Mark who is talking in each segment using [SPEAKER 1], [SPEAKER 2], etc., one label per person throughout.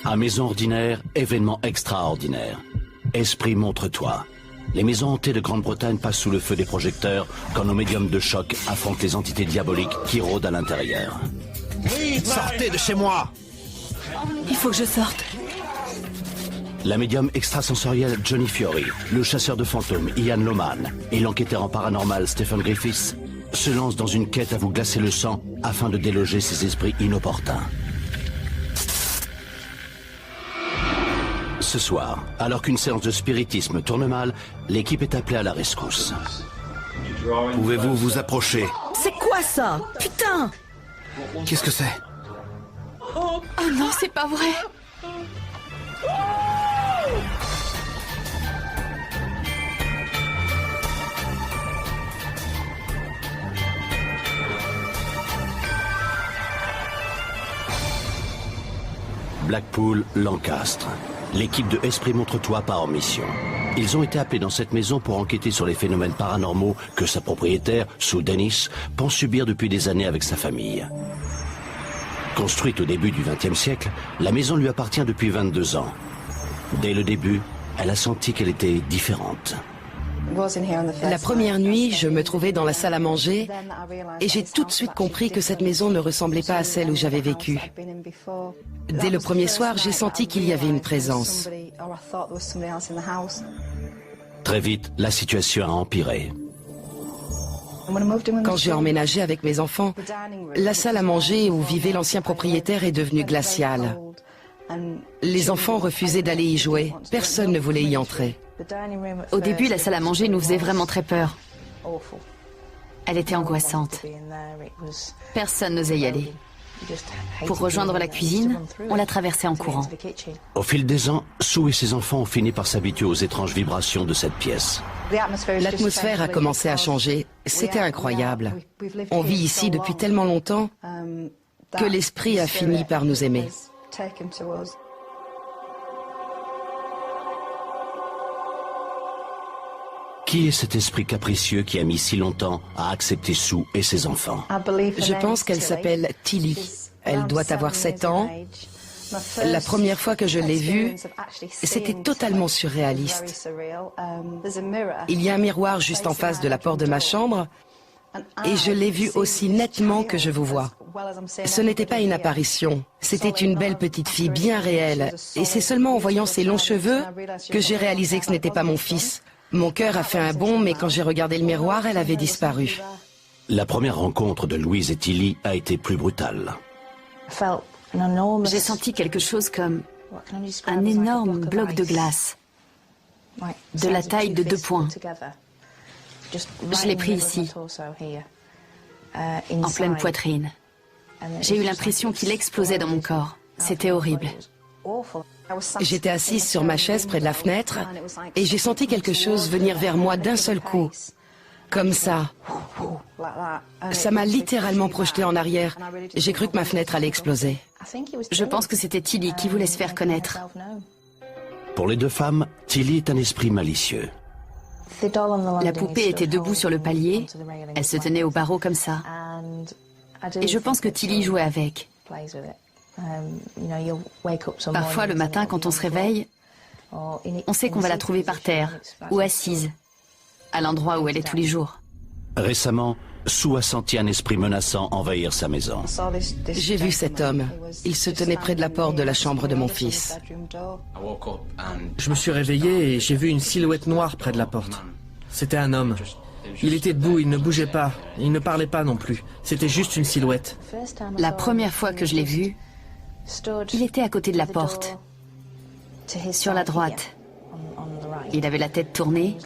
[SPEAKER 1] À maison ordinaire, événement extraordinaire. Esprit montre-toi. Les maisons hantées de Grande-Bretagne passent sous le feu des projecteurs quand nos médiums de choc affrontent les entités diaboliques qui rôdent à l'intérieur.
[SPEAKER 2] Sortez de chez moi!
[SPEAKER 3] Il faut que je sorte.
[SPEAKER 1] La médium extrasensorielle Johnny Fiori, le chasseur de fantômes Ian Loman et l'enquêteur en paranormal Stephen Griffiths se lancent dans une quête à vous glacer le sang afin de déloger ces esprits inopportuns. Ce soir, alors qu'une séance de spiritisme tourne mal, l'équipe est appelée à la rescousse.
[SPEAKER 2] Pouvez-vous vous approcher?
[SPEAKER 3] C'est quoi ça? Putain!
[SPEAKER 2] Qu'est-ce que c'est?
[SPEAKER 3] Oh non, c'est pas vrai!
[SPEAKER 1] Blackpool, Lancastre. L'équipe de Esprit Montre-toi part en mission. Ils ont été appelés dans cette maison pour enquêter sur les phénomènes paranormaux que sa propriétaire, Sue Dennis, pense subir depuis des années avec sa famille. Construite au début du XXe siècle, la maison lui appartient depuis 22 ans. Dès le début, elle a senti qu'elle était différente.
[SPEAKER 4] La première nuit, je me trouvais dans la salle à manger et j'ai tout de suite compris que cette maison ne ressemblait pas à celle où j'avais vécu. Dès le premier soir, j'ai senti qu'il y avait une présence.
[SPEAKER 1] Très vite, la situation a empiré.
[SPEAKER 4] Quand j'ai emménagé avec mes enfants, la salle à manger où vivait l'ancien propriétaire est devenue glaciale. Les enfants refusaient d'aller y jouer. Personne ne voulait y entrer.
[SPEAKER 3] Au début, la salle à manger nous faisait vraiment très peur. Elle était angoissante. Personne n'osait y aller. Pour rejoindre la cuisine, on la traversait en courant.
[SPEAKER 1] Au fil des ans, Sue et ses enfants ont fini par s'habituer aux étranges vibrations de cette pièce.
[SPEAKER 4] L'atmosphère a commencé à changer. C'était incroyable. On vit ici depuis tellement longtemps que l'esprit a fini par nous aimer.
[SPEAKER 1] Qui est cet esprit capricieux qui a mis si longtemps à accepter Sue et ses enfants?
[SPEAKER 4] Je pense qu'elle s'appelle Tilly. Elle doit avoir 7 ans. La première fois que je l'ai vue, c'était totalement surréaliste. Il y a un miroir juste en face de la porte de ma chambre et je l'ai vue aussi nettement que je vous vois. Ce n'était pas une apparition, c'était une belle petite fille bien réelle. Et c'est seulement en voyant ses longs cheveux que j'ai réalisé que ce n'était pas mon fils. Mon cœur a fait un bond, mais quand j'ai regardé le miroir, elle avait disparu.
[SPEAKER 1] La première rencontre de Louise et Tilly a été plus brutale.
[SPEAKER 3] J'ai senti quelque chose comme un énorme bloc de glace, de la taille de 2 points. Je l'ai pris ici, en pleine poitrine. J'ai eu l'impression qu'il explosait dans mon corps. C'était horrible.
[SPEAKER 4] J'étais assise sur ma chaise près de la fenêtre et j'ai senti quelque chose venir vers moi d'un seul coup. Comme ça. Ça m'a littéralement projeté en arrière. J'ai cru que ma fenêtre allait exploser.
[SPEAKER 3] Je pense que c'était Tilly qui voulait se faire connaître.
[SPEAKER 1] Pour les deux femmes, Tilly est un esprit malicieux.
[SPEAKER 3] La poupée était debout sur le palier. Elle se tenait au barreau comme ça. Et je pense que Tilly jouait avec. Parfois, le matin, quand on se réveille, on sait qu'on va la trouver par terre ou assise, à l'endroit où elle est tous les jours.
[SPEAKER 1] Récemment, Sue a senti un esprit menaçant envahir sa maison.
[SPEAKER 4] J'ai vu cet homme. Il se tenait près de la porte de la chambre de mon fils.
[SPEAKER 5] Je me suis réveillé et j'ai vu une silhouette noire près de la porte. C'était un homme. Il était debout, il ne bougeait pas, il ne parlait pas non plus. C'était juste une silhouette.
[SPEAKER 3] La première fois que je l'ai vu, il était à côté de la porte, sur la droite. Il avait la tête tournée,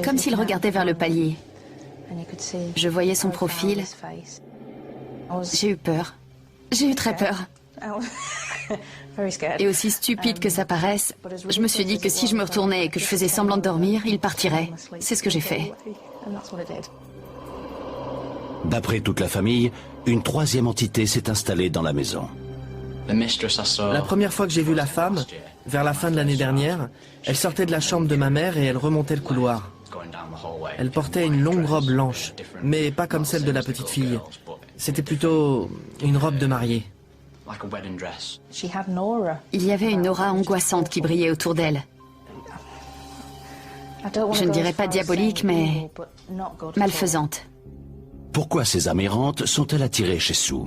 [SPEAKER 3] comme s'il regardait vers le palier. Je voyais son profil. J'ai eu peur. J'ai eu très peur. Et aussi stupide que ça paraisse, je me suis dit que si je me retournais et que je faisais semblant de dormir, il partirait. C'est ce que j'ai fait.
[SPEAKER 1] D'après toute la famille, une troisième entité s'est installée dans la maison.
[SPEAKER 5] La première fois que j'ai vu la femme, vers la fin de l'année dernière, elle sortait de la chambre de ma mère et elle remontait le couloir. Elle portait une longue robe blanche, mais pas comme celle de la petite fille. C'était plutôt une robe de mariée.
[SPEAKER 3] Il y avait une aura angoissante qui brillait autour d'elle. Je ne dirais pas diabolique, mais malfaisante.
[SPEAKER 1] Pourquoi ces âmes errantes sont-elles attirées chez Sue?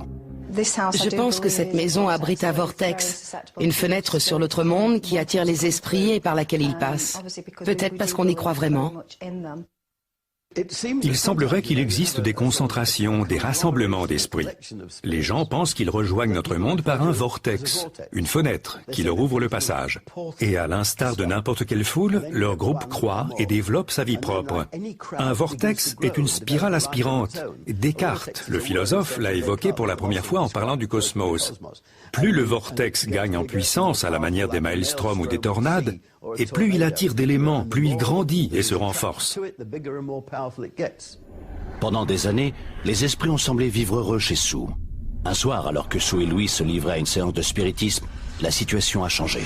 [SPEAKER 4] Je pense que cette maison abrite un vortex, une fenêtre sur l'autre monde qui attire les esprits et par laquelle ils passent. Peut-être parce qu'on y croit vraiment.
[SPEAKER 6] Il semblerait qu'il existe des concentrations, des rassemblements d'esprits. Les gens pensent qu'ils rejoignent notre monde par un vortex, une fenêtre qui leur ouvre le passage. Et à l'instar de n'importe quelle foule, leur groupe croît et développe sa vie propre. Un vortex est une spirale aspirante. Descartes, le philosophe, l'a évoqué pour la première fois en parlant du cosmos. Plus le vortex gagne en puissance à la manière des maelstroms ou des tornades, et plus il attire d'éléments, plus il grandit et se renforce.
[SPEAKER 1] Pendant des années, les esprits ont semblé vivre heureux chez Sue. Un soir, alors que Sue et Louis se livraient à une séance de spiritisme, la situation a changé.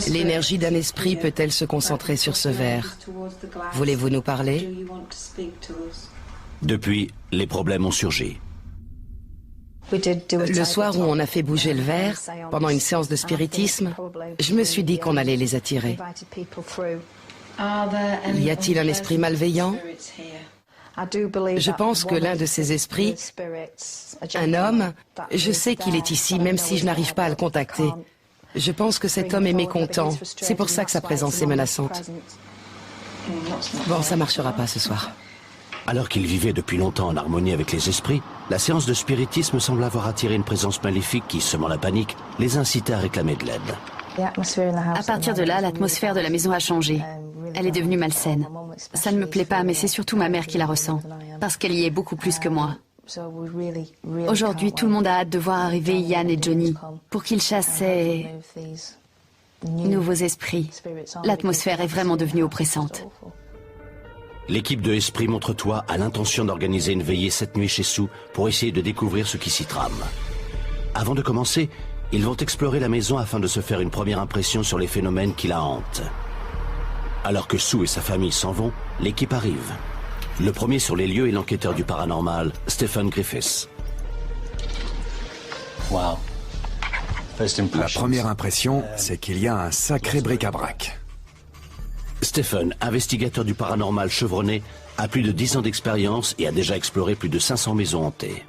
[SPEAKER 4] L'énergie d'un esprit peut-elle se concentrer sur ce verre? Voulez-vous nous parler?
[SPEAKER 1] Depuis, les problèmes ont surgi.
[SPEAKER 4] Le soir où on a fait bouger le verre, pendant une séance de spiritisme, je me suis dit qu'on allait les attirer. Y a-t-il un esprit malveillant? Je pense que l'un de ces esprits, un homme, je sais qu'il est ici même si je n'arrive pas à le contacter. Je pense que cet homme est mécontent. C'est pour ça que sa présence est menaçante. Bon, ça marchera pas ce soir.
[SPEAKER 1] Alors qu'ils vivaient depuis longtemps en harmonie avec les esprits, la séance de spiritisme semble avoir attiré une présence maléfique qui, semant la panique, les incitait à réclamer de l'aide.
[SPEAKER 3] À partir de là, l'atmosphère de la maison a changé. Elle est devenue malsaine. Ça ne me plaît pas, mais c'est surtout ma mère qui la ressent, parce qu'elle y est beaucoup plus que moi. Aujourd'hui, tout le monde a hâte de voir arriver Ian et Johnny pour qu'ils chassent ces nouveaux esprits. L'atmosphère est vraiment devenue oppressante.
[SPEAKER 1] L'équipe de Esprit Montre-toi a l'intention d'organiser une veillée cette nuit chez Sue pour essayer de découvrir ce qui s'y trame. Avant de commencer, ils vont explorer la maison afin de se faire une première impression sur les phénomènes qui la hantent. Alors que Sue et sa famille s'en vont, l'équipe arrive. Le premier sur les lieux est l'enquêteur du paranormal, Stephen Griffiths.
[SPEAKER 6] La première impression, c'est qu'il y a un sacré bric-à-brac.
[SPEAKER 1] Stephen, investigateur du paranormal chevronné, a plus de 10 ans d'expérience et a déjà exploré plus de 500 maisons hantées.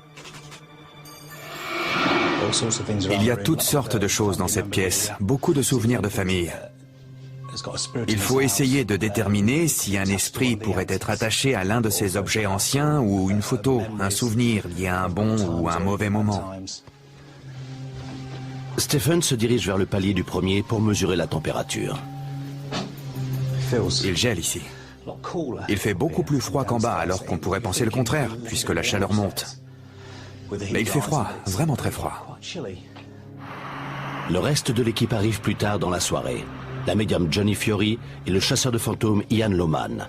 [SPEAKER 6] Il y a toutes sortes de choses dans cette pièce, beaucoup de souvenirs de famille. Il faut essayer de déterminer si un esprit pourrait être attaché à l'un de ces objets anciens ou une photo, un souvenir lié à un bon ou un mauvais moment.
[SPEAKER 1] Stephen se dirige vers le palier du premier pour mesurer la température.
[SPEAKER 6] Il gèle ici. Il fait beaucoup plus froid qu'en bas, alors qu'on pourrait penser le contraire, puisque la chaleur monte. Mais il fait froid, vraiment très froid.
[SPEAKER 1] Le reste de l'équipe arrive plus tard dans la soirée. La médium Johnny Fiori et le chasseur de fantômes Ian Loman.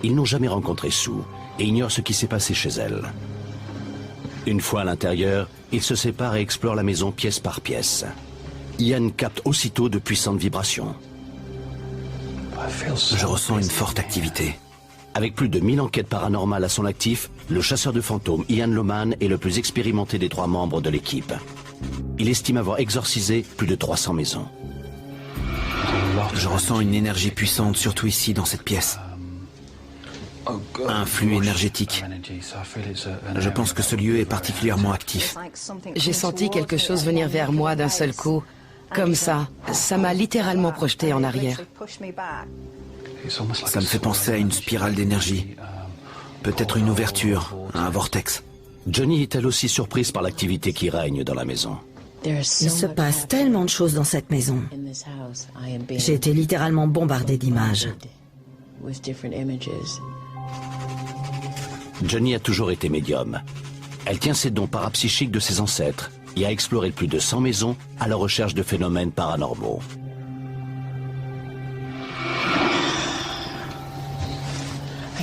[SPEAKER 1] Ils n'ont jamais rencontré Sue et ignorent ce qui s'est passé chez elle. Une fois à l'intérieur, ils se séparent et explorent la maison pièce par pièce. Ian capte aussitôt de puissantes vibrations.
[SPEAKER 2] Je ressens une forte activité.
[SPEAKER 1] Avec plus de 1000 enquêtes paranormales à son actif, le chasseur de fantômes Ian Loman est le plus expérimenté des 3 membres de l'équipe. Il estime avoir exorcisé plus de 300 maisons.
[SPEAKER 2] Je ressens une énergie puissante, surtout ici, dans cette pièce. Un flux énergétique. Je pense que ce lieu est particulièrement actif.
[SPEAKER 4] J'ai senti quelque chose venir vers moi d'un seul coup. Comme ça. Ça m'a littéralement projeté en arrière.
[SPEAKER 2] Ça me fait penser à une spirale d'énergie. Peut-être une ouverture, un vortex.
[SPEAKER 1] Johnny est elle aussi surprise par l'activité qui règne dans la maison.
[SPEAKER 7] Il se passe tellement de choses dans cette maison. J'ai été littéralement bombardée d'images.
[SPEAKER 1] Johnny a toujours été médium. Elle tient ses dons parapsychiques de ses ancêtres et a exploré plus de 100 maisons à la recherche de phénomènes paranormaux.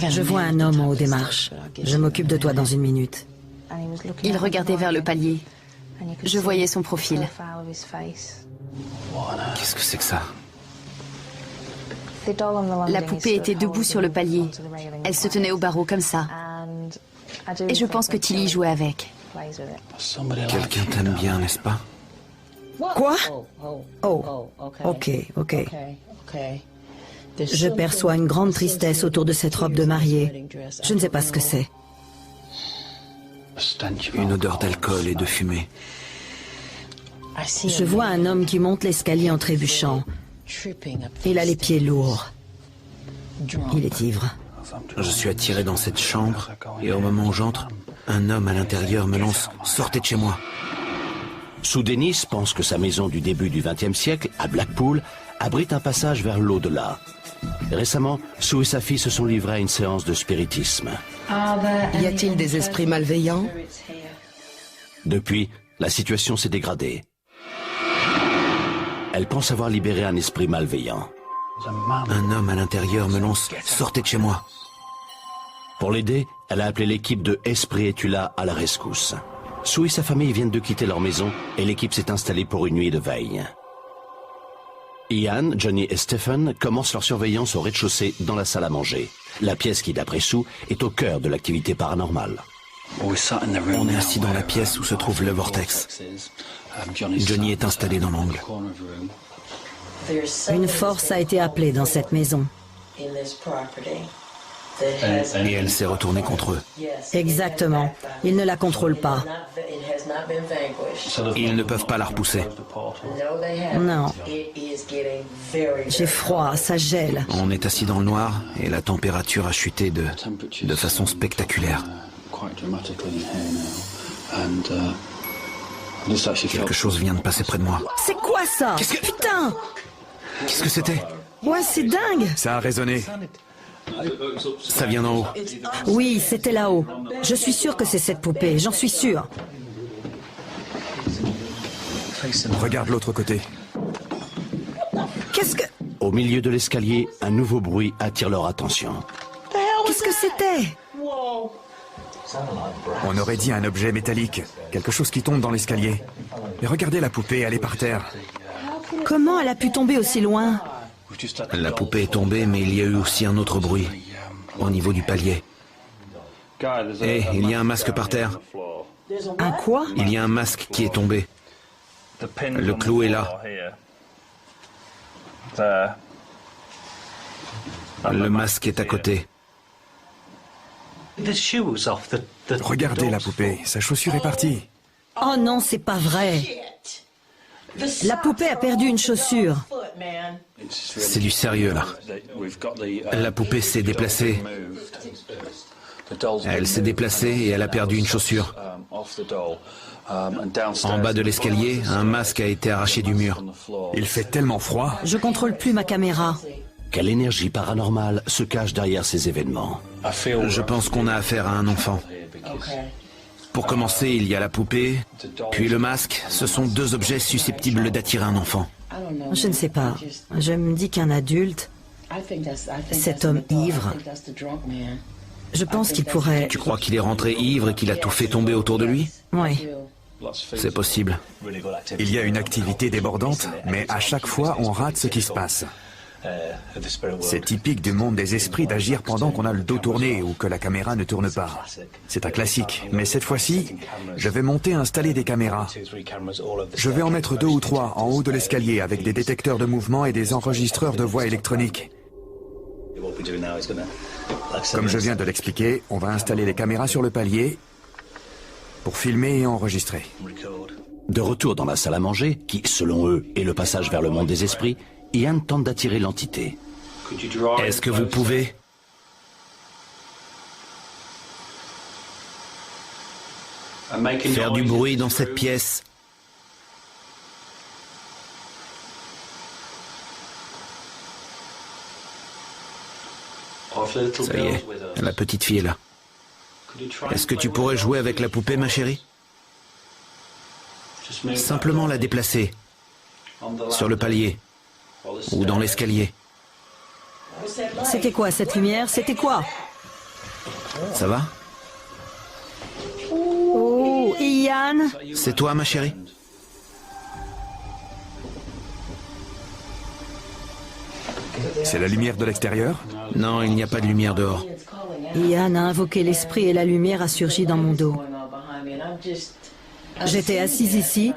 [SPEAKER 7] Je vois un homme en haut des marches. Je m'occupe de toi dans une minute.
[SPEAKER 3] Il regardait vers le palier. Je voyais son profil.
[SPEAKER 2] Qu'est-ce que c'est que ça?
[SPEAKER 3] La poupée était debout sur le palier. Elle se tenait au barreau comme ça. Et je pense que Tilly jouait avec.
[SPEAKER 2] Quelqu'un t'aime bien, n'est-ce pas?
[SPEAKER 7] Quoi? Oh, ok. Je perçois une grande tristesse autour de cette robe de mariée. Je ne sais pas ce que c'est.
[SPEAKER 2] Une odeur d'alcool et de fumée.
[SPEAKER 7] Je vois un homme qui monte l'escalier en trébuchant. Il a les pieds lourds. Il est ivre.
[SPEAKER 2] Je suis attiré dans cette chambre, et au moment où j'entre, un homme à l'intérieur me lance « Sortez de chez moi !»
[SPEAKER 1] Sue Dennis pense que sa maison du début du XXe siècle, à Blackpool, abrite un passage vers l'au-delà. Récemment, Sue et sa fille se sont livrés à une séance de spiritisme.
[SPEAKER 4] Y a-t-il des esprits malveillants?
[SPEAKER 1] Depuis, la situation s'est dégradée. Elle pense avoir libéré un esprit malveillant.
[SPEAKER 2] Un homme à l'intérieur me lance « Sortez de chez moi !»
[SPEAKER 1] Pour l'aider, elle a appelé l'équipe de Esprit Es-tu là à la rescousse. Sue et sa famille viennent de quitter leur maison et l'équipe s'est installée pour une nuit de veille. Ian, Johnny et Stephen commencent leur surveillance au rez-de-chaussée dans la salle à manger. La pièce qui, d'après Sue, est au cœur de l'activité paranormale.
[SPEAKER 2] On est assis dans la pièce où se trouve le vortex. Johnny est installé dans l'angle.
[SPEAKER 7] Une force a été appelée dans cette maison.
[SPEAKER 2] Et elle s'est retournée contre eux.
[SPEAKER 7] Exactement. Ils ne la contrôlent pas.
[SPEAKER 2] Ils ne peuvent pas la repousser.
[SPEAKER 7] Non. J'ai froid, ça gèle.
[SPEAKER 2] On est assis dans le noir et la température a chuté de façon spectaculaire. Quelque chose vient de passer près de moi.
[SPEAKER 7] C'est quoi ça? Putain!
[SPEAKER 2] Qu'est-ce que c'était?
[SPEAKER 7] Ouais, c'est dingue!
[SPEAKER 6] Ça a résonné.
[SPEAKER 2] Ça vient d'en haut.
[SPEAKER 7] Oui, c'était là-haut. Je suis sûre que c'est cette poupée, j'en suis sûre.
[SPEAKER 6] Regarde l'autre côté.
[SPEAKER 7] Qu'est-ce que...
[SPEAKER 1] Au milieu de l'escalier, un nouveau bruit attire leur attention.
[SPEAKER 7] Qu'est-ce que c'était?
[SPEAKER 6] On aurait dit un objet métallique. Quelque chose qui tombe dans l'escalier. Mais regardez la poupée, elle est par terre.
[SPEAKER 7] Comment elle a pu tomber aussi loin?
[SPEAKER 2] La poupée est tombée, mais il y a eu aussi un autre bruit, au niveau du palier. Et il y a un masque par terre.
[SPEAKER 7] Un quoi?
[SPEAKER 2] Il y a un masque qui est tombé. Le clou est là. Le masque est à côté.
[SPEAKER 6] Regardez la poupée, sa chaussure est partie.
[SPEAKER 7] Oh non, c'est pas vrai. La poupée a perdu une chaussure.
[SPEAKER 2] C'est du sérieux, là. La poupée s'est déplacée. Elle s'est déplacée et elle a perdu une chaussure. En bas de l'escalier, un masque a été arraché du mur.
[SPEAKER 6] Il fait tellement froid.
[SPEAKER 7] Je contrôle plus ma caméra.
[SPEAKER 1] Quelle énergie paranormale se cache derrière ces événements?
[SPEAKER 2] Je pense qu'on a affaire à un enfant. Pour commencer, il y a la poupée, puis le masque. Ce sont deux objets susceptibles d'attirer un enfant.
[SPEAKER 7] Je ne sais pas. Je me dis qu'un adulte, cet homme ivre, je pense qu'il pourrait...
[SPEAKER 2] Tu crois qu'il est rentré ivre et qu'il a tout fait tomber autour de lui?
[SPEAKER 7] Oui.
[SPEAKER 2] C'est possible.
[SPEAKER 6] Il y a une activité débordante, mais à chaque fois, on rate ce qui se passe. C'est typique du monde des esprits d'agir pendant qu'on a le dos tourné ou que la caméra ne tourne pas. C'est un classique, mais cette fois-ci, je vais monter et installer des caméras. Je vais en mettre 2 ou 3 en haut de l'escalier avec des détecteurs de mouvement et des enregistreurs de voix électroniques. Comme je viens de l'expliquer, on va installer les caméras sur le palier pour filmer et enregistrer.
[SPEAKER 1] De retour dans la salle à manger, qui, selon eux, est le passage vers le monde des esprits, Ian tente d'attirer l'entité.
[SPEAKER 2] Est-ce que vous pouvez? Faire du bruit dans cette pièce. Ça y est, la petite fille est là. Est-ce que tu pourrais jouer avec la poupée, ma chérie? Simplement la déplacer. Sur le palier. Ou dans l'escalier.
[SPEAKER 7] C'était quoi cette lumière? C'était quoi?
[SPEAKER 2] Ça va?
[SPEAKER 7] Oh, Ian?
[SPEAKER 2] C'est toi, ma chérie?
[SPEAKER 6] C'est la lumière de l'extérieur?
[SPEAKER 2] Non, il n'y a pas de lumière dehors.
[SPEAKER 7] Ian a invoqué l'esprit et la lumière a surgi dans mon dos. J'étais assise ici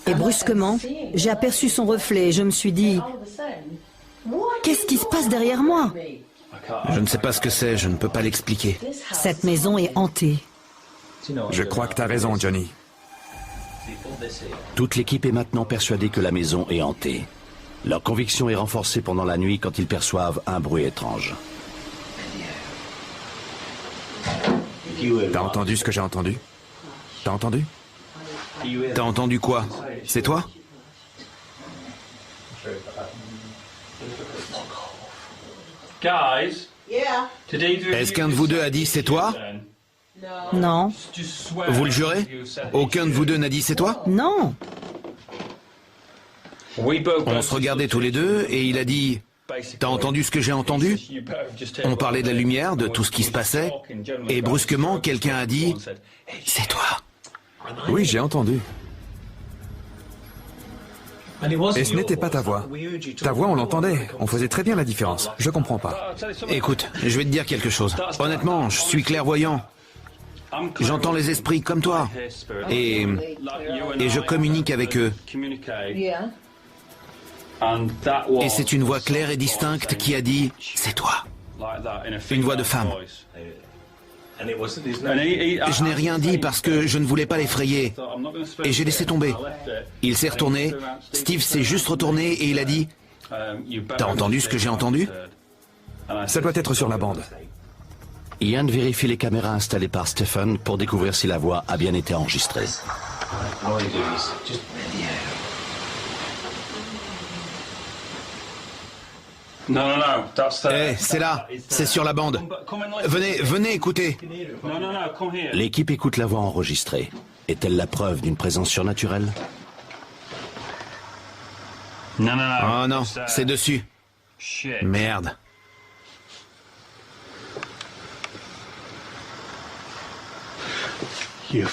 [SPEAKER 7] et brusquement, j'ai aperçu son reflet et je me suis dit, qu'est-ce qui se passe derrière moi?
[SPEAKER 2] Je ne sais pas ce que c'est, je ne peux pas l'expliquer.
[SPEAKER 7] Cette maison est hantée.
[SPEAKER 6] Je crois que t'as raison, Johnny.
[SPEAKER 1] Toute l'équipe est maintenant persuadée que la maison est hantée. Leur conviction est renforcée pendant la nuit quand ils perçoivent un bruit étrange.
[SPEAKER 6] T'as entendu ce que j'ai entendu? T'as entendu?
[SPEAKER 2] T'as entendu quoi? C'est toi? Est-ce qu'un de vous deux a dit c'est toi?
[SPEAKER 7] Non,
[SPEAKER 2] Vous le jurez? Aucun de vous deux n'a dit c'est toi?
[SPEAKER 7] non.
[SPEAKER 2] On se regardait tous les deux et il a dit « T'as entendu ce que j'ai entendu ?» On parlait de la lumière, de tout ce qui se passait, et brusquement, quelqu'un a dit « C'est toi !»
[SPEAKER 6] Oui, j'ai entendu. Et ce n'était pas ta voix. Ta voix, on l'entendait. On faisait très bien la différence. Je comprends pas.
[SPEAKER 2] Écoute, je vais te dire quelque chose. Honnêtement, je suis clairvoyant. J'entends les esprits comme toi. Et je communique avec eux. Et c'est une voix claire et distincte qui a dit « C'est toi !» Une voix de femme. Je n'ai rien dit parce que je ne voulais pas l'effrayer. Et j'ai laissé tomber. Il s'est retourné. Steve s'est juste retourné et il a dit « T'as entendu ce que j'ai entendu ?»
[SPEAKER 6] Ça doit être sur la bande.
[SPEAKER 1] Ian vérifie les caméras installées par Stephen pour découvrir si la voix a bien été enregistrée.
[SPEAKER 2] Eh, c'est là, c'est sur la bande. Venez écouter.
[SPEAKER 1] L'équipe écoute la voix enregistrée. Est-elle la preuve d'une présence surnaturelle?
[SPEAKER 2] Oh non, c'est dessus. Merde.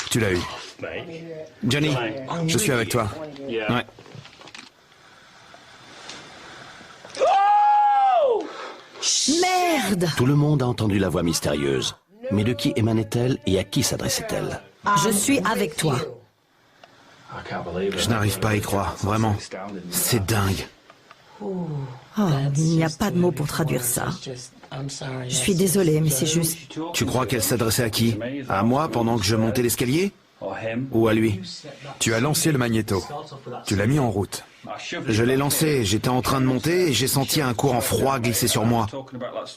[SPEAKER 6] Tu l'as eu.
[SPEAKER 2] Johnny,
[SPEAKER 6] Je suis avec toi.
[SPEAKER 2] ouais.
[SPEAKER 7] Merde!
[SPEAKER 1] Tout le monde a entendu la voix mystérieuse. Mais de qui émanait-elle et à qui s'adressait-elle?
[SPEAKER 7] Je suis avec toi.
[SPEAKER 2] Je n'arrive pas à y croire, vraiment. C'est dingue.
[SPEAKER 7] Oh, il n'y a pas de mots pour traduire ça. Je suis désolée, mais c'est juste...
[SPEAKER 2] Tu crois qu'elle s'adressait à qui? À moi pendant que je montais l'escalier? Ou à lui?
[SPEAKER 6] Tu as lancé le magnéto. Tu l'as mis en route.
[SPEAKER 2] Je l'ai lancé, j'étais en train de monter et j'ai senti un courant froid glisser sur moi.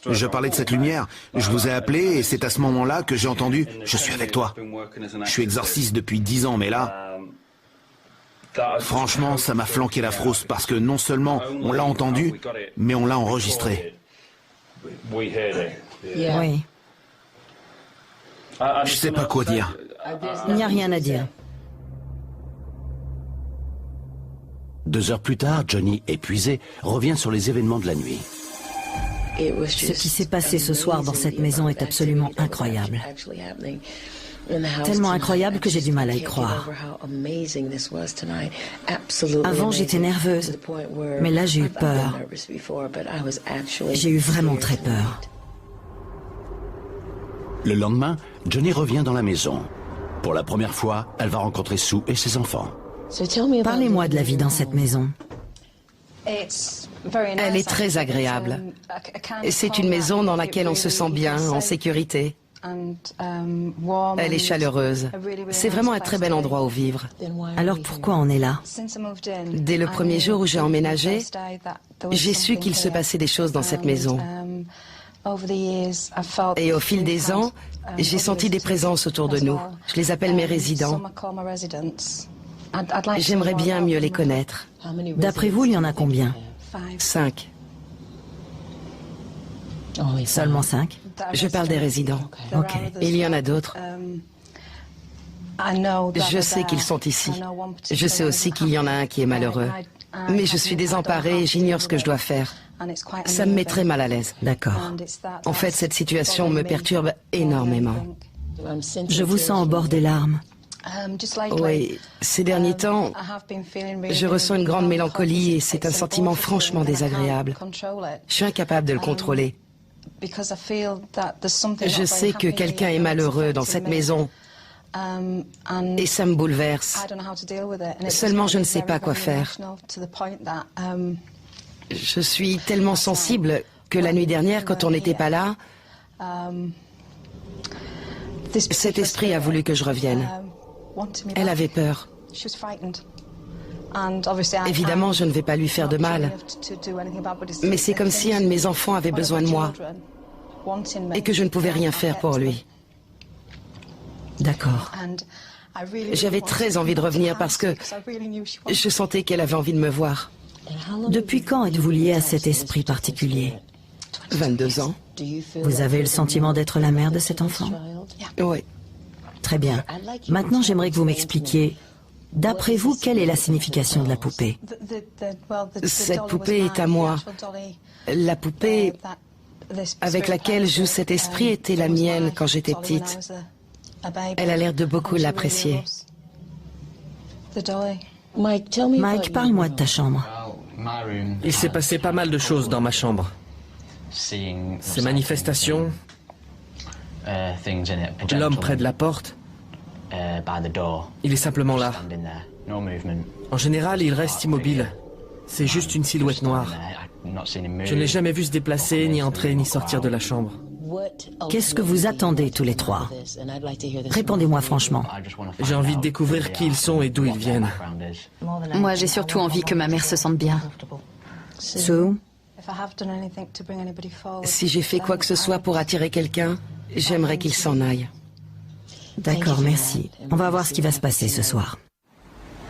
[SPEAKER 2] Je parlais de cette lumière, je vous ai appelé et c'est à ce moment-là que j'ai entendu « Je suis avec toi ». Je suis exorciste depuis 10 ans, mais là... Franchement, ça m'a flanqué la frousse parce que non seulement on l'a entendu, mais on l'a enregistré.
[SPEAKER 7] Oui.
[SPEAKER 2] Je sais pas quoi dire.
[SPEAKER 7] Il n'y a rien à dire.
[SPEAKER 1] 2 heures plus tard, Johnny, épuisé, revient sur les événements de la nuit.
[SPEAKER 7] Ce qui s'est passé ce soir dans cette maison est absolument incroyable. Tellement incroyable que j'ai du mal à y croire. Avant, j'étais nerveuse, mais là, j'ai eu peur. J'ai eu vraiment très peur.
[SPEAKER 1] Le lendemain, Johnny revient dans la maison. Pour la première fois, elle va rencontrer Sue et ses enfants.
[SPEAKER 7] Parlez-moi de la vie dans cette maison.
[SPEAKER 4] Elle est très agréable. C'est une maison dans laquelle on se sent bien, en sécurité. Elle est chaleureuse. C'est vraiment un très bel endroit où vivre.
[SPEAKER 7] Alors pourquoi on est là?
[SPEAKER 4] Dès le premier jour où j'ai emménagé, j'ai su qu'il se passait des choses dans cette maison. Et au fil des ans, j'ai senti des présences autour de nous. Je les appelle mes résidents. J'aimerais bien mieux les connaître.
[SPEAKER 7] D'après vous, il y en a combien?
[SPEAKER 4] 5.
[SPEAKER 7] Seulement 5?
[SPEAKER 4] Je parle des résidents.
[SPEAKER 7] Ok.
[SPEAKER 4] Il y en a d'autres. Je sais qu'ils sont ici. Je sais aussi qu'il y en a un qui est malheureux. Mais je suis désemparée et j'ignore ce que je dois faire. Ça me met très mal à l'aise.
[SPEAKER 7] D'accord.
[SPEAKER 4] En fait, cette situation me perturbe énormément.
[SPEAKER 7] Je vous sens au bord des larmes.
[SPEAKER 4] Oui, ces derniers temps, je ressens une grande mélancolie et c'est un sentiment franchement désagréable. Je suis incapable de le contrôler. Je sais que quelqu'un est malheureux dans cette maison Et ça me bouleverse. Seulement, je ne sais pas quoi faire. Je suis tellement sensible que la nuit dernière, quand on n'était pas là, cet esprit a voulu que je revienne. Elle avait peur. Évidemment, je ne vais pas lui faire de mal. Mais c'est comme si un de mes enfants avait besoin de moi et que je ne pouvais rien faire pour lui.
[SPEAKER 7] D'accord.
[SPEAKER 4] J'avais très envie de revenir parce que je sentais qu'elle avait envie de me voir.
[SPEAKER 7] Depuis quand êtes-vous lié à cet esprit particulier?
[SPEAKER 4] 22 ans.
[SPEAKER 7] Vous avez le sentiment d'être la mère de cet enfant?
[SPEAKER 4] Oui.
[SPEAKER 7] Très bien. Maintenant, j'aimerais que vous m'expliquiez, d'après vous, quelle est la signification de la poupée?
[SPEAKER 4] Cette poupée est à moi. La poupée avec laquelle joue cet esprit était la mienne quand j'étais petite. Elle a l'air de beaucoup l'apprécier.
[SPEAKER 7] Mike, parle-moi de ta chambre.
[SPEAKER 5] Il s'est passé pas mal de choses dans ma chambre. Ces manifestations, l'homme près de la porte, il est simplement là. En général, il reste immobile. C'est juste une silhouette noire. Je ne l'ai jamais vu se déplacer, ni entrer, ni sortir de la chambre.
[SPEAKER 7] Qu'est-ce que vous attendez tous les trois? Répondez-moi franchement.
[SPEAKER 5] J'ai envie de découvrir qui ils sont et d'où ils viennent.
[SPEAKER 3] Moi, j'ai surtout envie que ma mère se sente bien.
[SPEAKER 7] Sue?
[SPEAKER 4] Si j'ai fait quoi que ce soit pour attirer quelqu'un, j'aimerais qu'il s'en aille.
[SPEAKER 7] D'accord, merci. On va voir ce qui va se passer ce soir.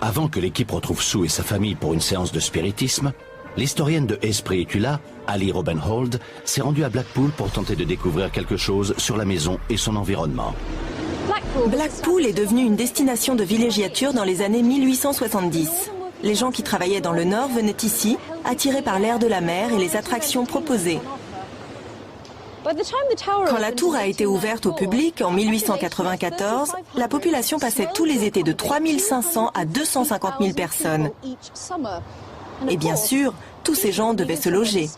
[SPEAKER 1] Avant que l'équipe retrouve Sue et sa famille pour une séance de spiritisme, l'historienne de Esprit et Tula, Ali Robbenhold, s'est rendue à Blackpool pour tenter de découvrir quelque chose sur la maison et son environnement.
[SPEAKER 8] Blackpool est devenue une destination de villégiature dans les années 1870. Les gens qui travaillaient dans le nord venaient ici, attirés par l'air de la mer et les attractions proposées. Quand la tour a été ouverte au public en 1894, la population passait tous les étés de 3500 à 250 000 personnes. Et bien sûr, tous ces gens devaient se loger.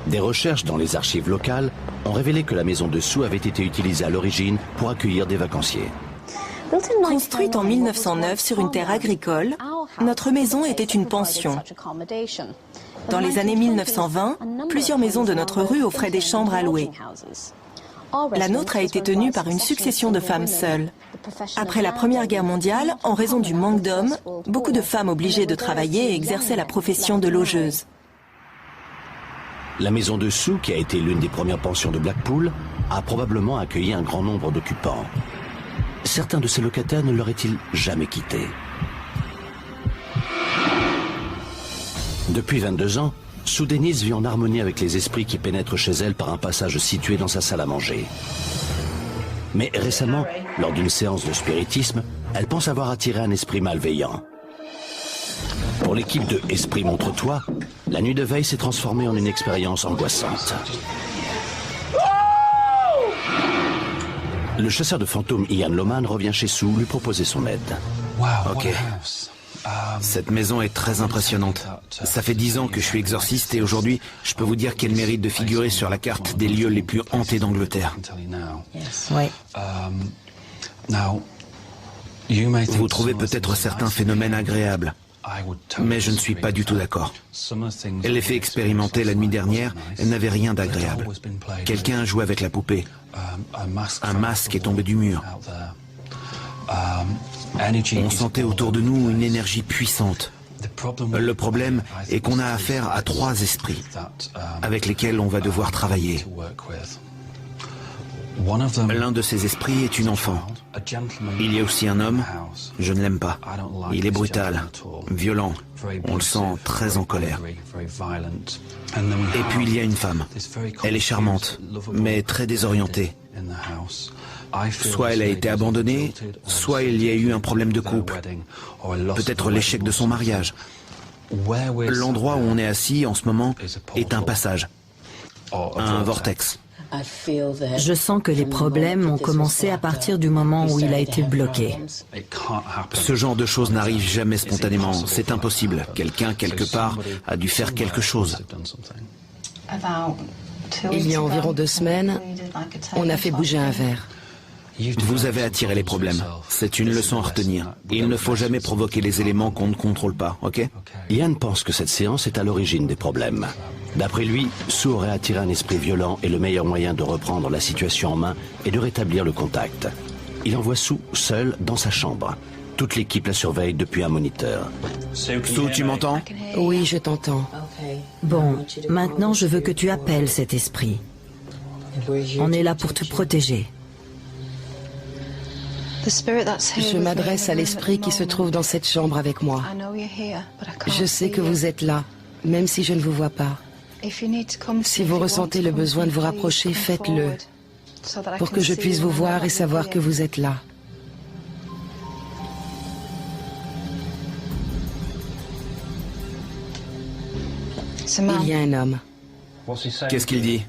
[SPEAKER 1] Des recherches dans les archives locales ont révélé que la maison de Sue avait été utilisée à l'origine pour accueillir des vacanciers.
[SPEAKER 8] Construite en 1909 sur une terre agricole, notre maison était une pension. Dans les années 1920, plusieurs maisons de notre rue offraient des chambres à louer. La nôtre a été tenue par une succession de femmes seules. Après la Première Guerre mondiale, en raison du manque d'hommes, beaucoup de femmes obligées de travailler exerçaient la profession de logeuse.
[SPEAKER 1] La maison de Sue, qui a été l'une des premières pensions de Blackpool, a probablement accueilli un grand nombre d'occupants. Certains de ces locataires ne l'auraient-ils jamais quitté? Depuis 22 ans, Sue Dennis vit en harmonie avec les esprits qui pénètrent chez elle par un passage situé dans sa salle à manger. Mais récemment, lors d'une séance de spiritisme, elle pense avoir attiré un esprit malveillant. Pour l'équipe de Esprit Montre-toi, la nuit de veille s'est transformée en une expérience angoissante. Le chasseur de fantômes Ian Loman revient chez Sue lui proposer son aide.
[SPEAKER 2] Ok. Cette maison est très impressionnante. Ça fait 10 ans que je suis exorciste et aujourd'hui, je peux vous dire qu'elle mérite de figurer sur la carte des lieux les plus hantés d'Angleterre.
[SPEAKER 7] Oui.
[SPEAKER 2] Vous trouvez peut-être certains phénomènes agréables, mais je ne suis pas du tout d'accord. Elle les fait expérimenter la nuit dernière, elle n'avait rien d'agréable. Quelqu'un a joué avec la poupée. Un masque est tombé du mur. On sentait autour de nous une énergie puissante. Le problème est qu'on a affaire à 3 esprits avec lesquels on va devoir travailler. L'un de ces esprits est une enfant. Il y a aussi un homme, je ne l'aime pas. Il est brutal, violent, on le sent très en colère. Et puis il y a une femme. Elle est charmante, mais très désorientée. Soit elle a été abandonnée, soit il y a eu un problème de couple. Peut-être l'échec de son mariage. L'endroit où on est assis en ce moment est un passage, un vortex.
[SPEAKER 7] Je sens que les problèmes ont commencé à partir du moment où il a été bloqué.
[SPEAKER 2] Ce genre de choses n'arrive jamais spontanément, c'est impossible. Quelqu'un, quelque part, a dû faire quelque chose.
[SPEAKER 4] Il y a environ 2 semaines, on a fait bouger un verre.
[SPEAKER 2] Vous avez attiré les problèmes. C'est une leçon à retenir. Il ne faut jamais provoquer les éléments qu'on ne contrôle pas, ok?
[SPEAKER 1] Ian pense que cette séance est à l'origine des problèmes. D'après lui, Sue aurait attiré un esprit violent et le meilleur moyen de reprendre la situation en main est de rétablir le contact. Il envoie Sue seule dans sa chambre. Toute l'équipe la surveille depuis un moniteur.
[SPEAKER 2] Sue, tu m'entends?
[SPEAKER 4] Oui, je t'entends.
[SPEAKER 7] Bon, maintenant je veux que tu appelles cet esprit. On est là pour te protéger.
[SPEAKER 4] Je m'adresse à l'esprit qui se trouve dans cette chambre avec moi. Je sais que vous êtes là, même si je ne vous vois pas. Si vous ressentez le besoin de vous rapprocher, faites-le, pour que je puisse vous voir et savoir que vous êtes là. Il y a un homme.
[SPEAKER 2] Qu'est-ce qu'il dit?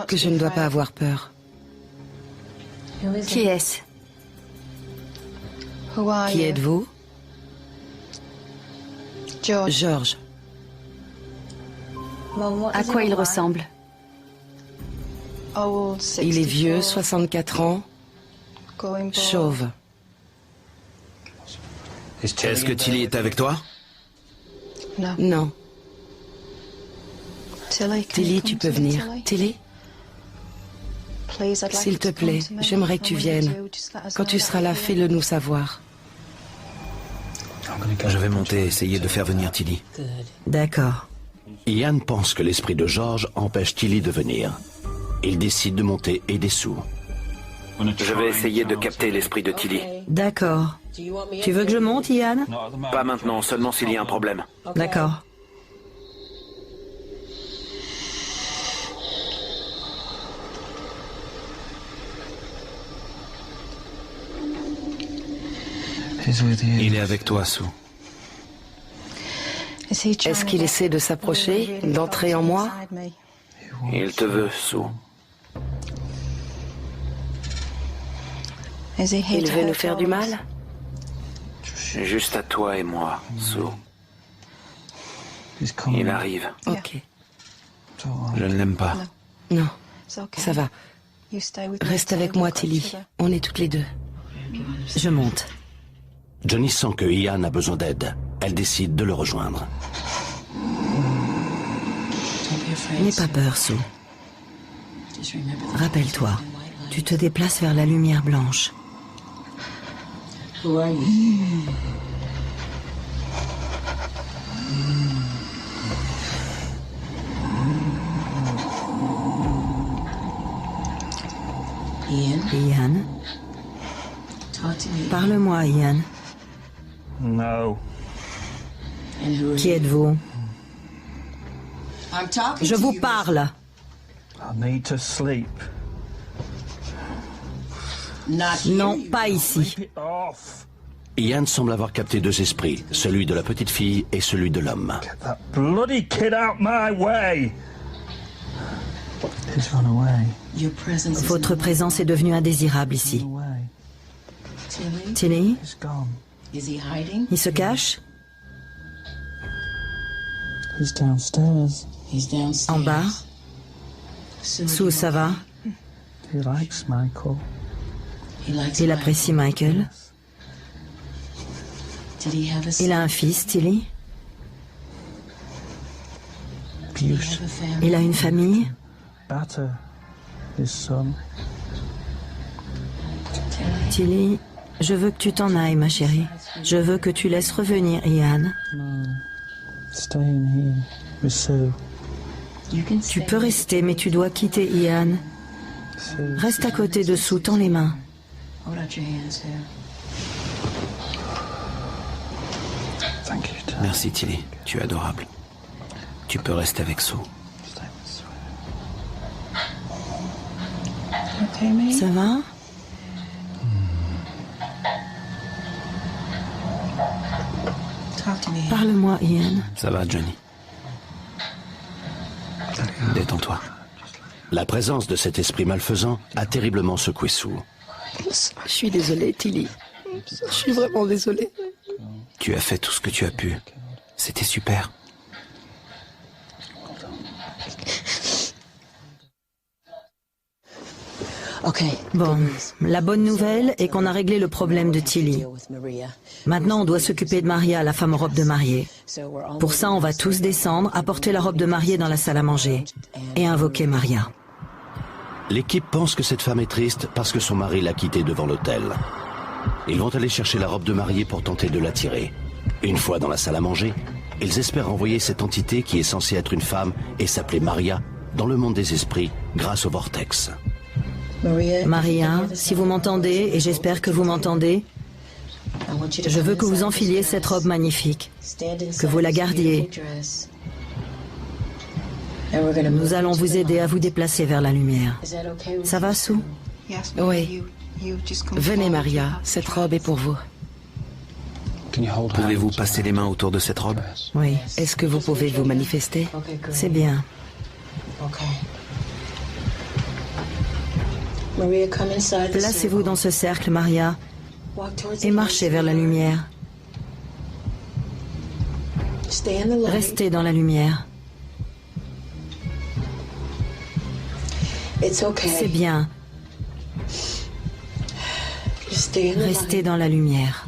[SPEAKER 4] Que je ne dois pas avoir peur.
[SPEAKER 3] Qui est-ce?
[SPEAKER 4] Qui êtes-vous? George.
[SPEAKER 3] À quoi il ressemble?
[SPEAKER 4] Il est vieux, 64 ans, chauve.
[SPEAKER 2] Est-ce que Tilly est avec toi?
[SPEAKER 4] Non. Tilly, tu peux venir. Tilly? S'il te plaît, j'aimerais que tu viennes. Quand tu seras là, fais-le nous savoir.
[SPEAKER 2] Je vais monter et essayer de faire venir Tilly.
[SPEAKER 7] D'accord.
[SPEAKER 1] Ian pense que l'esprit de George empêche Tilly de venir. Il décide de monter aider Sue.
[SPEAKER 2] Je vais essayer de capter l'esprit de Tilly.
[SPEAKER 7] D'accord. Tu veux que je monte, Ian?
[SPEAKER 2] Pas maintenant, seulement s'il y a un problème.
[SPEAKER 7] D'accord.
[SPEAKER 2] Il est avec toi, Sue.
[SPEAKER 4] Est-ce qu'il essaie de s'approcher, d'entrer en moi?
[SPEAKER 2] Il te veut, Sue.
[SPEAKER 4] Il veut nous faire du mal?
[SPEAKER 2] Juste à toi et moi, Sue. Il arrive.
[SPEAKER 4] Ok.
[SPEAKER 2] Je ne l'aime pas.
[SPEAKER 4] Non, ça va. Reste avec moi, Tilly. On est toutes les deux.
[SPEAKER 7] Je monte.
[SPEAKER 1] Johnny sent que Ian a besoin d'aide. Elle décide de le rejoindre.
[SPEAKER 7] N'aie pas peur, Sue. Rappelle-toi, tu te déplaces vers la lumière blanche. Ian? Parle-moi, Ian. Qui êtes-vous? Je vous parle. Non, pas ici.
[SPEAKER 1] Ian semble avoir capté deux esprits, celui de la petite fille et celui de l'homme.
[SPEAKER 7] Votre présence est devenue indésirable ici. Tilly? Il se cache? En bas? Sue, ça va? Il apprécie Michael. Il a un fils, Tilly. Il a une famille. Tilly, je veux que tu t'en ailles, ma chérie. Je veux que tu laisses revenir Ian. Tu peux rester, mais tu dois quitter Ian. Reste à côté de Sue, tends les mains.
[SPEAKER 2] Merci, Tilly. Tu es adorable. Tu peux rester avec Sue.
[SPEAKER 7] Ça va? Parle-moi, Ian.
[SPEAKER 2] Ça va, Johnny? Détends-toi.
[SPEAKER 1] La présence de cet esprit malfaisant a terriblement secoué Sue.
[SPEAKER 4] Je suis désolée, Tilly. Je suis vraiment désolée.
[SPEAKER 2] Tu as fait tout ce que tu as pu. C'était super.
[SPEAKER 7] Bon, la bonne nouvelle est qu'on a réglé le problème de Tilly. Maintenant, on doit s'occuper de Maria, la femme en robe de mariée. Pour ça, on va tous descendre, apporter la robe de mariée dans la salle à manger et invoquer Maria.
[SPEAKER 1] L'équipe pense que cette femme est triste parce que son mari l'a quittée devant l'hôtel. Ils vont aller chercher la robe de mariée pour tenter de l'attirer. Une fois dans la salle à manger, ils espèrent envoyer cette entité qui est censée être une femme et s'appeler Maria dans le monde des esprits grâce au vortex.
[SPEAKER 7] Maria, si vous m'entendez, et j'espère que vous m'entendez, je veux que vous enfiliez cette robe magnifique, que vous la gardiez. Nous allons vous aider à vous déplacer vers la lumière. Ça va, Sue?
[SPEAKER 4] Oui. Venez, Maria, cette robe est pour vous.
[SPEAKER 2] Pouvez-vous passer les mains autour de cette robe?
[SPEAKER 7] Oui,
[SPEAKER 4] Est-ce que vous pouvez vous manifester?
[SPEAKER 7] c'est bien. Placez-vous dans ce cercle, Maria, et marchez vers la lumière. Restez dans la lumière. C'est bien. Restez dans la lumière.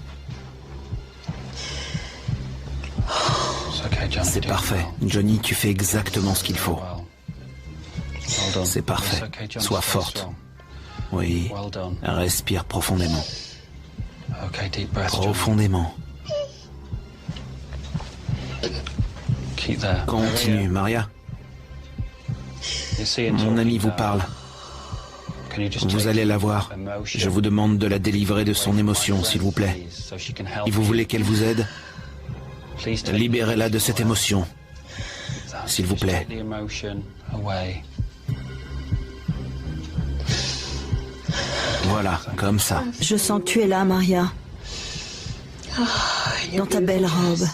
[SPEAKER 2] C'est parfait. Johnny, tu fais exactement ce qu'il faut. C'est parfait. Sois forte. Oui. Respire profondément. Profondément. Continue, Maria. Mon ami vous parle. Vous allez la voir. Je vous demande de la délivrer de son émotion, s'il vous plaît. Et vous voulez qu'elle vous aide? Libérez-la de cette émotion, s'il vous plaît. Voilà, comme ça.
[SPEAKER 7] Je sens que tu es là, Maria. Dans ta belle robe.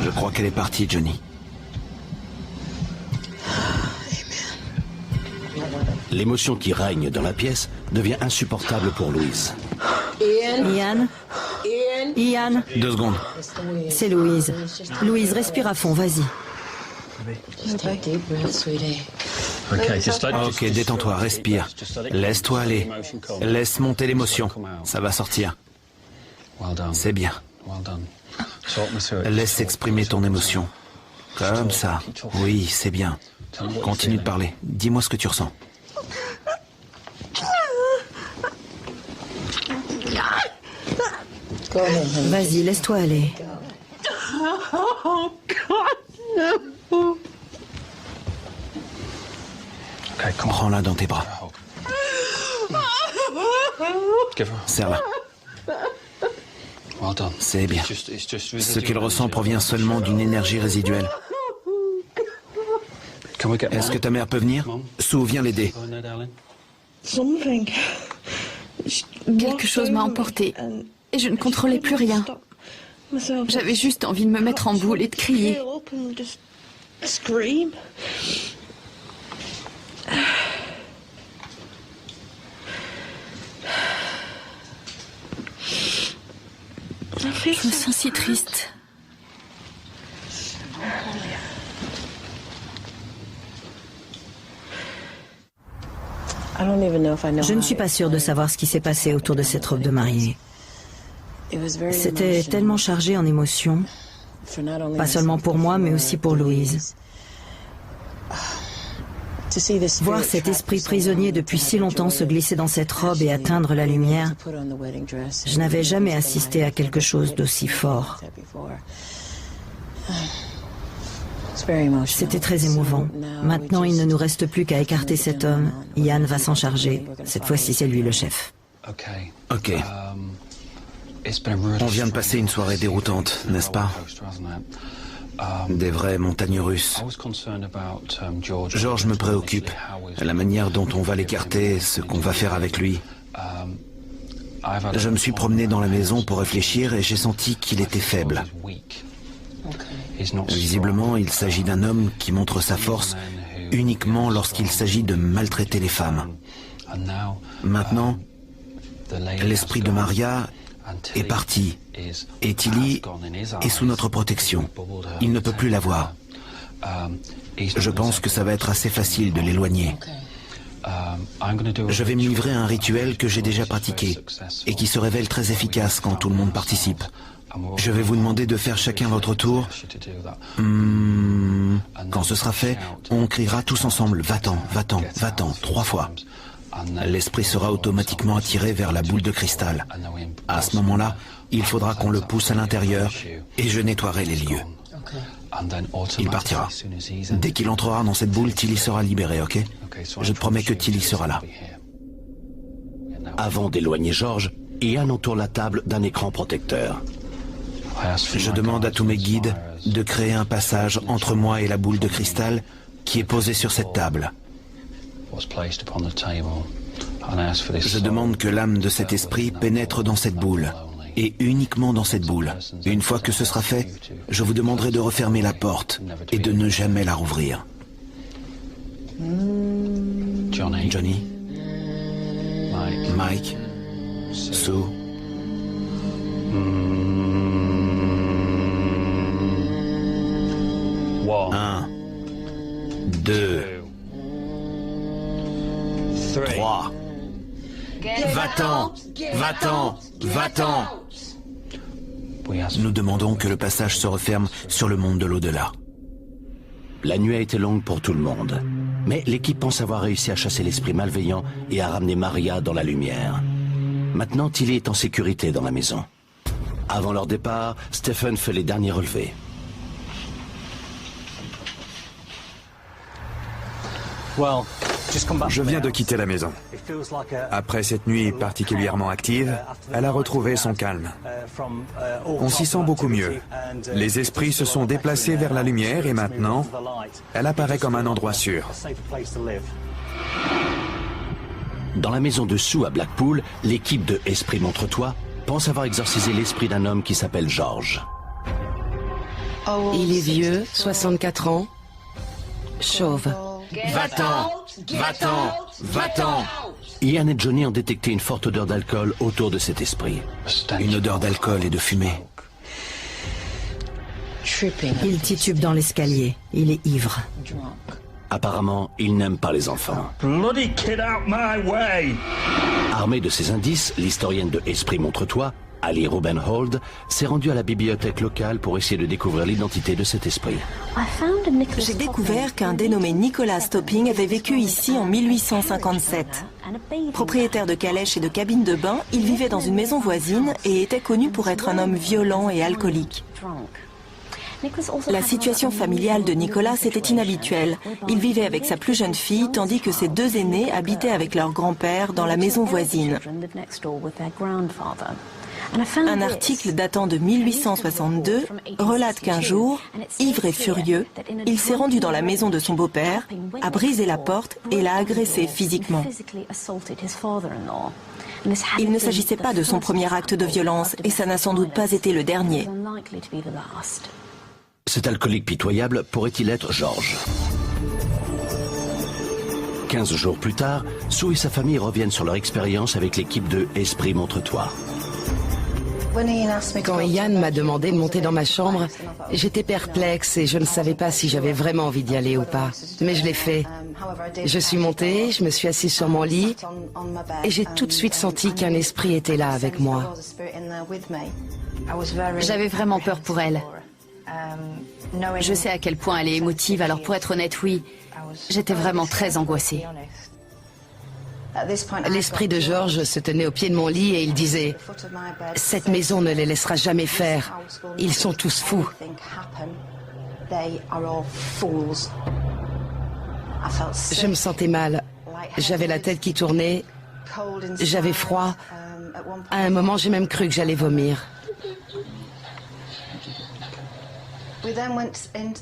[SPEAKER 2] Je crois qu'elle est partie, Johnny.
[SPEAKER 1] L'émotion qui règne dans la pièce devient insupportable pour Louise.
[SPEAKER 7] Ian? Ian?
[SPEAKER 2] 2 secondes.
[SPEAKER 7] C'est Louise. Louise, respire à fond, vas-y.
[SPEAKER 2] Ok, détends-toi, respire. Laisse-toi aller. Laisse monter l'émotion. Ça va sortir. C'est bien. Laisse exprimer ton émotion. Comme ça. Oui, c'est bien. Continue de parler. Dis-moi ce que tu ressens.
[SPEAKER 7] Vas-y, laisse-toi aller.
[SPEAKER 2] Prends-la dans tes bras. Serre-la. C'est bien. Ce qu'il ressent provient seulement d'une énergie résiduelle. Est-ce que ta mère peut venir? Sue, viens l'aider.
[SPEAKER 3] Quelque chose m'a emporté et je ne contrôlais plus rien. J'avais juste envie de me mettre en boule et de crier. Je me sens si triste.
[SPEAKER 7] Je ne suis pas sûre de savoir ce qui s'est passé autour de cette robe de mariée. C'était tellement chargé en émotions, pas seulement pour moi, mais aussi pour Louise. Voir cet esprit prisonnier depuis si longtemps se glisser dans cette robe et atteindre la lumière, je n'avais jamais assisté à quelque chose d'aussi fort. C'était très émouvant. Maintenant, il ne nous reste plus qu'à écarter cet homme. Ian va s'en charger. Cette fois-ci, c'est lui le chef.
[SPEAKER 2] Ok. On vient de passer une soirée déroutante, n'est-ce pas? Des vraies montagnes russes. George me préoccupe. La manière dont on va l'écarter, ce qu'on va faire avec lui. Je me suis promené dans la maison pour réfléchir et j'ai senti qu'il était faible. Visiblement, il s'agit d'un homme qui montre sa force uniquement lorsqu'il s'agit de maltraiter les femmes. Maintenant, l'esprit de Maria est parti et Tilly est sous notre protection. Il ne peut plus la voir. Je pense que ça va être assez facile de l'éloigner. Je vais me livrer à un rituel que j'ai déjà pratiqué et qui se révèle très efficace quand tout le monde participe. Je vais vous demander de faire chacun votre tour. Quand ce sera fait, on criera tous ensemble « Va-t'en, va-t'en, va-t'en » 3 fois. L'esprit sera automatiquement attiré vers la boule de cristal. À ce moment-là, il faudra qu'on le pousse à l'intérieur et je nettoierai les lieux. Il partira. Dès qu'il entrera dans cette boule, Tilly sera libéré, ok? Je te promets que Tilly sera là.
[SPEAKER 1] Avant d'éloigner George, Ian entoure la table d'un écran protecteur.
[SPEAKER 2] Je demande à tous mes guides de créer un passage entre moi et la boule de cristal qui est posée sur cette table. Je demande que l'âme de cet esprit pénètre dans cette boule, et uniquement dans cette boule. Une fois que ce sera fait, je vous demanderai de refermer la porte et de ne jamais la rouvrir. Johnny, Mike, Sue. 1, 2, 3. Va-t'en, va-t'en, va-t'en. Nous demandons que le passage se referme sur le monde de l'au-delà.
[SPEAKER 1] La nuit a été longue pour tout le monde. Mais l'équipe pense avoir réussi à chasser l'esprit malveillant et à ramener Maria dans la lumière. Maintenant, Tilly est en sécurité dans la maison. Avant leur départ, Stephen fait les derniers relevés.
[SPEAKER 9] Je viens de quitter la maison. Après cette nuit particulièrement active, elle a retrouvé son calme. On s'y sent beaucoup mieux. Les esprits se sont déplacés vers la lumière et maintenant, elle apparaît comme un endroit sûr.
[SPEAKER 1] Dans la maison de Sue à Blackpool, l'équipe de Esprit Montre-toi pense avoir exorcisé l'esprit d'un homme qui s'appelle George.
[SPEAKER 4] Il est vieux, 64 ans, chauve.
[SPEAKER 2] Va-t'en, va-t'en, va-t'en.
[SPEAKER 1] Ian et Johnny ont détecté une forte odeur d'alcool autour de cet esprit.
[SPEAKER 2] Une odeur d'alcool et de fumée.
[SPEAKER 7] Il titube dans l'escalier. Il est ivre.
[SPEAKER 1] Apparemment, il n'aime pas les enfants. Armée de ces indices, l'historienne de Esprit Montre-toi, Ali Rubenhold, s'est rendue à la bibliothèque locale pour essayer de découvrir l'identité de cet esprit.
[SPEAKER 8] J'ai découvert qu'un dénommé Nicholas Topping avait vécu ici en 1857. Propriétaire de calèches et de cabines de bain, il vivait dans une maison voisine et était connu pour être un homme violent et alcoolique. La situation familiale de Nicholas était inhabituelle. Il vivait avec sa plus jeune fille, tandis que ses 2 aînés habitaient avec leur grand-père dans la maison voisine. Un article datant de 1862 relate qu'un jour, ivre et furieux, il s'est rendu dans la maison de son beau-père, a brisé la porte et l'a agressé physiquement. Il ne s'agissait pas de son premier acte de violence et ça n'a sans doute pas été le dernier.
[SPEAKER 1] Cet alcoolique pitoyable pourrait-il être George? 15 jours plus tard, Sue et sa famille reviennent sur leur expérience avec l'équipe de Esprit Montre-toi.
[SPEAKER 4] Quand Ian m'a demandé de monter dans ma chambre, j'étais perplexe et je ne savais pas si j'avais vraiment envie d'y aller ou pas. Mais je l'ai fait. Je suis montée, je me suis assise sur mon lit et j'ai tout de suite senti qu'un esprit était là avec moi.
[SPEAKER 3] J'avais vraiment peur pour elle. Je sais à quel point elle est émotive, alors pour être honnête, oui, j'étais vraiment très angoissée.
[SPEAKER 4] L'esprit de George se tenait au pied de mon lit et il disait « Cette maison ne les laissera jamais faire. Ils sont tous fous. » Je me sentais mal. J'avais la tête qui tournait. J'avais froid. À un moment, j'ai même cru que j'allais vomir.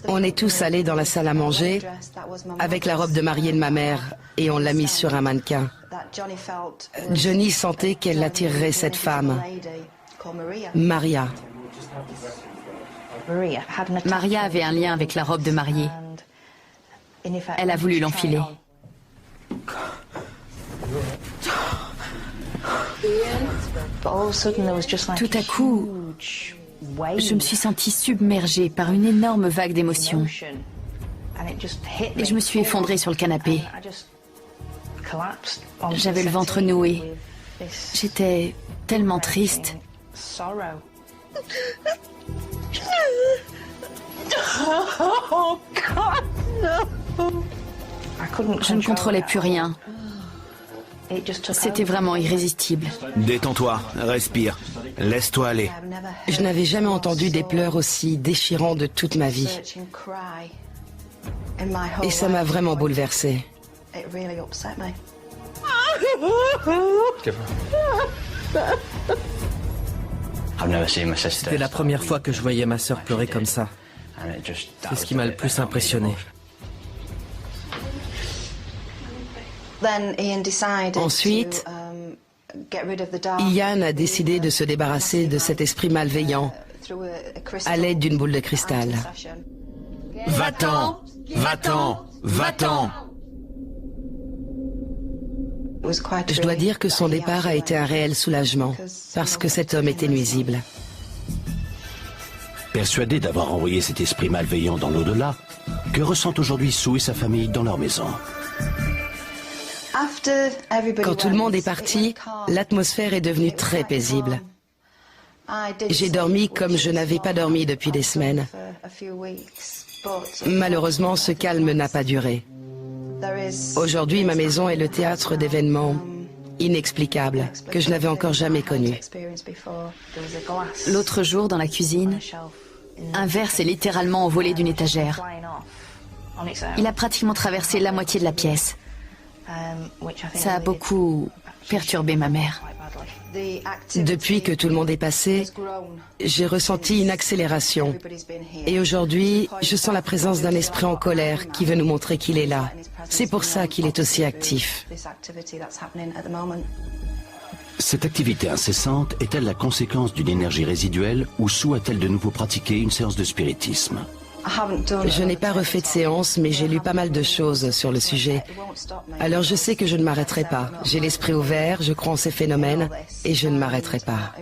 [SPEAKER 4] On est tous allés dans la salle à manger avec la robe de mariée de ma mère et on l'a mise sur un mannequin. Johnny sentait qu'elle attirerait cette femme, Maria.
[SPEAKER 3] Maria avait un lien avec la robe de mariée. Elle a voulu l'enfiler. Tout à coup, je me suis sentie submergée par une énorme vague d'émotions. et je me suis effondrée sur le canapé. J'avais le ventre noué. J'étais tellement triste. Je ne contrôlais plus rien. C'était vraiment irrésistible.
[SPEAKER 2] Détends-toi, respire, laisse-toi aller.
[SPEAKER 4] Je n'avais jamais entendu des pleurs aussi déchirants de toute ma vie. Et ça m'a vraiment bouleversée.
[SPEAKER 5] C'était la première fois que je voyais ma sœur pleurer comme ça. C'est ce qui m'a le plus impressionné.
[SPEAKER 4] Ensuite, Ian a décidé de se débarrasser de cet esprit malveillant à l'aide d'une boule de cristal.
[SPEAKER 2] Va-t'en, va-t'en, va-t'en.
[SPEAKER 4] Je dois dire que son départ a été un réel soulagement, parce que cet homme était nuisible.
[SPEAKER 1] Persuadé d'avoir envoyé cet esprit malveillant dans l'au-delà, que ressentent aujourd'hui Sue et sa famille dans leur maison?
[SPEAKER 4] Quand tout le monde est parti, l'atmosphère est devenue très paisible. J'ai dormi comme je n'avais pas dormi depuis des semaines. Malheureusement, ce calme n'a pas duré. Aujourd'hui, ma maison est le théâtre d'événements inexplicables que je n'avais encore jamais connus.
[SPEAKER 3] L'autre jour, dans la cuisine, un verre s'est littéralement envolé d'une étagère. Il a pratiquement traversé la moitié de la pièce. Ça a beaucoup perturbé ma mère.
[SPEAKER 4] Depuis que tout le monde est passé, j'ai ressenti une accélération. Et aujourd'hui, je sens la présence d'un esprit en colère qui veut nous montrer qu'il est là. C'est pour ça qu'il est aussi actif.
[SPEAKER 1] Cette activité incessante est-elle la conséquence d'une énergie résiduelle ou Sue a-t-elle de nouveau pratiqué une séance de spiritisme?
[SPEAKER 4] Je n'ai pas refait de séance, mais j'ai lu pas mal de choses sur le sujet. Alors je sais que je ne m'arrêterai pas. J'ai l'esprit ouvert, je crois en ces phénomènes, et je ne m'arrêterai pas.